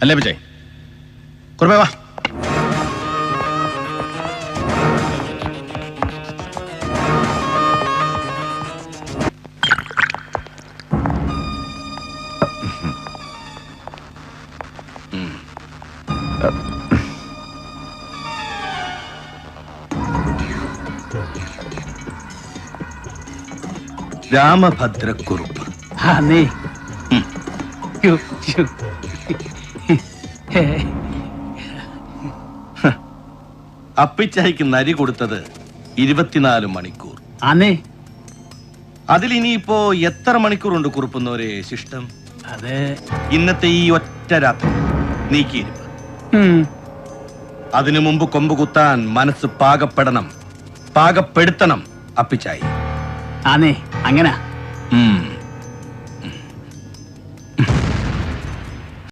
അല്ലേ വിജയ്? കുറുപ്പേ വാ. രാമഭദ്രക്കുറുപ്പ്. അപ്പിച്ചായിക്ക് നരി കൊടുത്തത് 24 മണിക്കൂർ. അതിലിനിയിപ്പോ എത്ര മണിക്കൂറുണ്ട് കുറുപ്പുന്നവരെ ശിഷ്ടം? അതെ, ഇന്നത്തെ ഈ ഒറ്റ രാത്രി നീക്കിയിരിപ്പ്. അതിനു മുമ്പ് കൊമ്പ് കുത്താൻ മനസ്സ് പാകപ്പെടണം, പാകപ്പെടുത്തണം അപ്പിച്ചായി. അങ്ങനെ.